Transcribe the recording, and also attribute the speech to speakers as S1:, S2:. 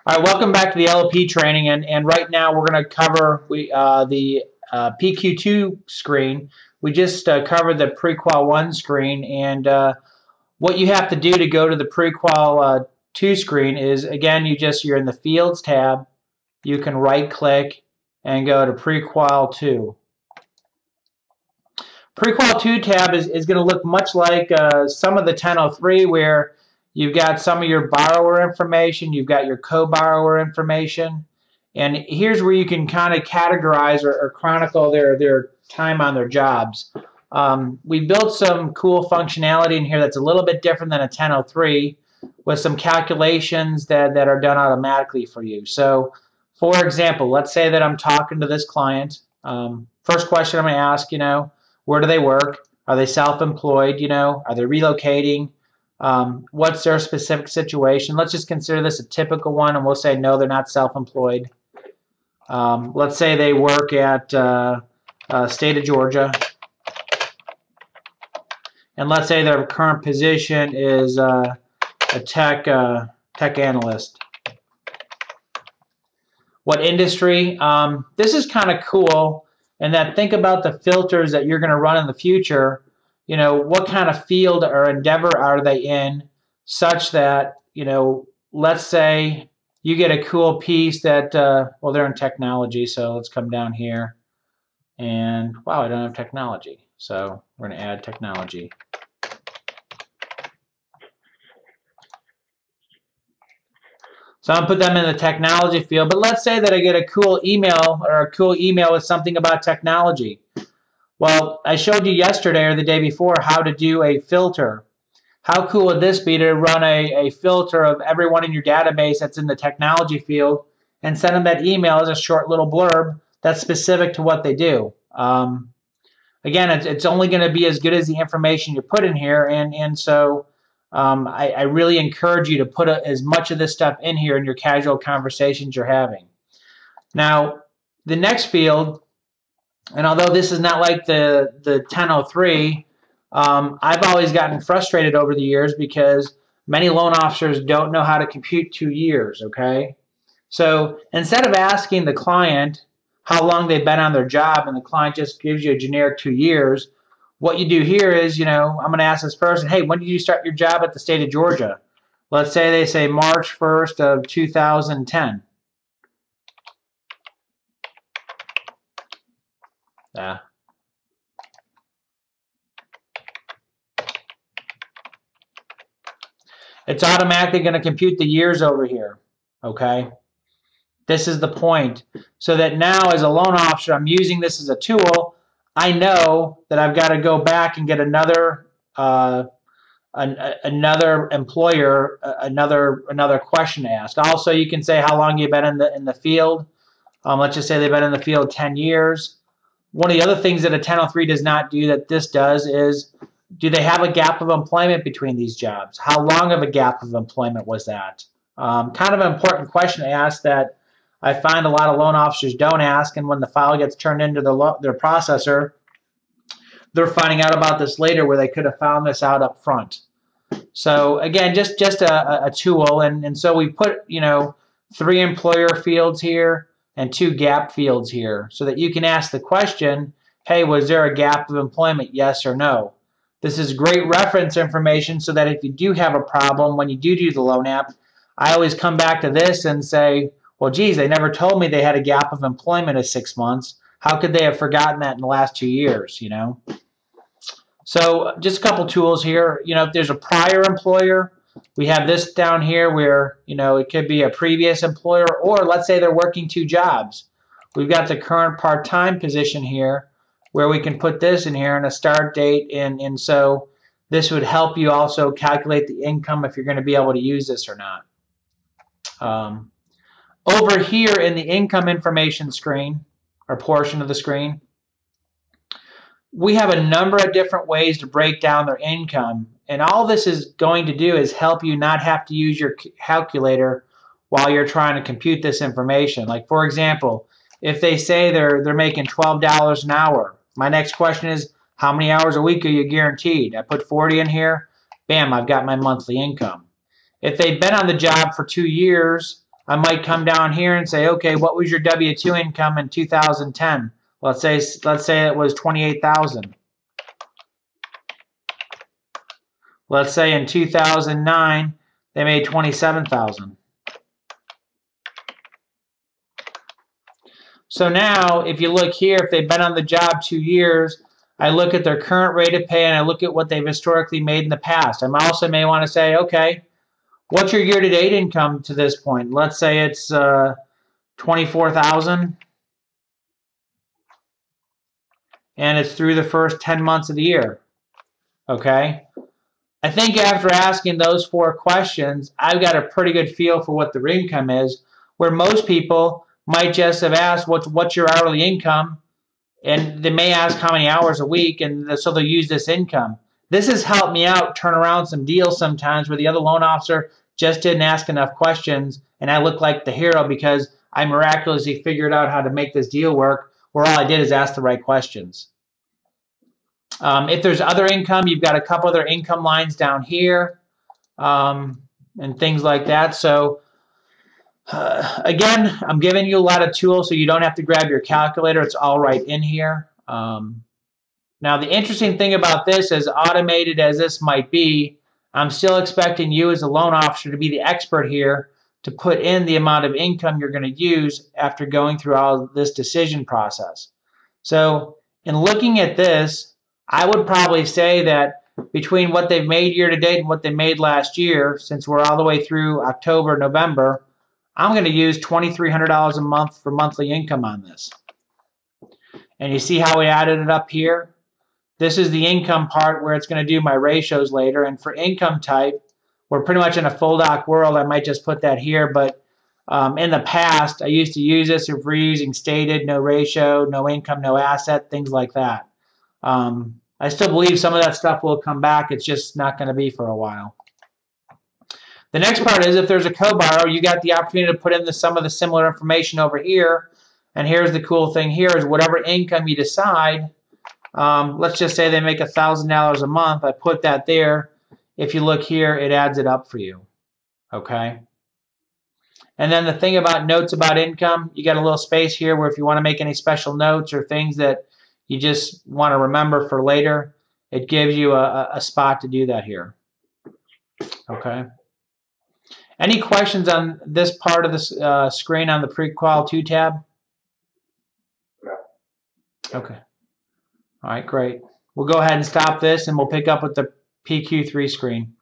S1: All right, welcome back to the LLP training, and right now we're going to cover the PQ2 screen. We just covered the Prequal 1 screen, and what you have to do to go to the Prequal 2 screen is, again, you're in the Fields tab. You can right-click and go to Prequal 2. Prequal 2 tab is going to look much like some of the 1003, where you've got some of your borrower information, you've got your co-borrower information, and here's where you can kind of categorize or chronicle their time on their jobs. We built some cool functionality in here that's a little bit different than a 1003, with some calculations that are done automatically for you. So, for example, let's say that I'm talking to this client. First question I'm going to ask, where do they work? Are they self-employed? Are they relocating? What's their specific situation? Let's just consider this a typical one, and we'll say no, they're not self-employed. Let's say they work at state of Georgia, and let's say their current position is a tech analyst. What industry? This is kind of cool, and that think about the filters that you're going to run in the future. What kind of field or endeavor are they in, such that, let's say you get a cool piece that, well, they're in technology, so let's come down here. And, wow, I don't have technology. So we're going to add technology. So I'm going to put them in the technology field. But let's say that I get a cool email with something about technology. Well, I showed you yesterday or the day before how to do a filter. How cool would this be to run a filter of everyone in your database that's in the technology field and send them that email as a short little blurb that's specific to what they do? Again, it's only going to be as good as the information you put in here, and so I really encourage you to put as much of this stuff in here in your casual conversations you're having. Now, the next field, and although this is not like the 1003, I've always gotten frustrated over the years because many loan officers don't know how to compute 2 years, okay? So instead of asking the client how long they've been on their job and the client just gives you a generic 2 years, what you do here is, I'm going to ask this person, hey, when did you start your job at the state of Georgia? Let's say they say March 1st of 2010. It's automatically going to compute the years over here, okay? This is the point. So that now as a loan officer, I'm using this as a tool. I know that I've got to go back and get another employer, another question to ask. Also, you can say how long you've been in the field. Let's just say they've been in the field 10 years. One of the other things that a 1003 does not do that this does is, do they have a gap of employment between these jobs? How long of a gap of employment was that? Kind of an important question to ask that I find a lot of loan officers don't ask, and when the file gets turned into their processor, they're finding out about this later where they could have found this out up front. So again, just a tool, and so we put 3 employer fields here and 2 gap fields here so that you can ask the question, hey, was there a gap of employment, yes or no? This is great reference information so that if you do have a problem when you do the loan app, I always come back to this and say, well, geez, they never told me they had a gap of employment of 6 months. How could they have forgotten that in the last 2 years, So just a couple tools here. If there's a prior employer, we have this down here where, it could be a previous employer, or let's say they're working 2 jobs. We've got the current part-time position here where we can put this in here and a start date, and so this would help you also calculate the income if you're going to be able to use this or not. Over here in the income information screen, or portion of the screen, we have a number of different ways to break down their income, and all this is going to do is help you not have to use your calculator while you're trying to compute this information. Like, for example, if they say they're making $12 an hour, my next question is, how many hours a week are you guaranteed? I put 40 in here, bam, I've got my monthly income. If they've been on the job for 2 years, I might come down here and say, okay, what was your W-2 income in 2010? Let's say it was 28,000. Let's say in 2009 they made 27,000. So now, if you look here, if they've been on the job 2 years, I look at their current rate of pay and I look at what they've historically made in the past. I also may want to say, okay, what's your year-to-date income to this point? Let's say it's 24,000, and it's through the first 10 months of the year. Okay. I think after asking those 4 questions, I've got a pretty good feel for what their income is, where most people might just have asked, what's your hourly income? And they may ask how many hours a week, and so they'll use this income. This has helped me out turn around some deals sometimes where the other loan officer just didn't ask enough questions, and I look like the hero because I miraculously figured out how to make this deal work, where all I did is ask the right questions. If there's other income, you've got a couple other income lines down here, and things like that. So again, I'm giving you a lot of tools so you don't have to grab your calculator. It's all right in here. Now, the interesting thing about this, as automated as this might be, I'm still expecting you as a loan officer to be the expert here to put in the amount of income you're going to use after going through all this decision process. So in looking at this, I would probably say that between what they've made year to date and what they made last year, since we're all the way through October, November, I'm going to use $2,300 a month for monthly income on this. And you see how we added it up here? This is the income part where it's going to do my ratios later. And for income type, we're pretty much in a full doc world. I might just put that here. But in the past, I used to use this if we're using stated, no ratio, no income, no asset, things like that. I still believe some of that stuff will come back. It's just not going to be for a while. The next part is if there's a co-borrow, you got the opportunity to put in some of the similar information over here. And here's the cool thing here is whatever income you decide, let's just say they make $1,000 a month. I put that there. If you look here, it adds it up for you. Okay. And then the thing about notes about income, you got a little space here where if you want to make any special notes or things that you just want to remember for later, it gives you a spot to do that here. Okay. Any questions on this part of the screen on the Pre-Qual 2 tab? Okay. All right, great. We'll go ahead and stop this, and we'll pick up with the PQ3 screen.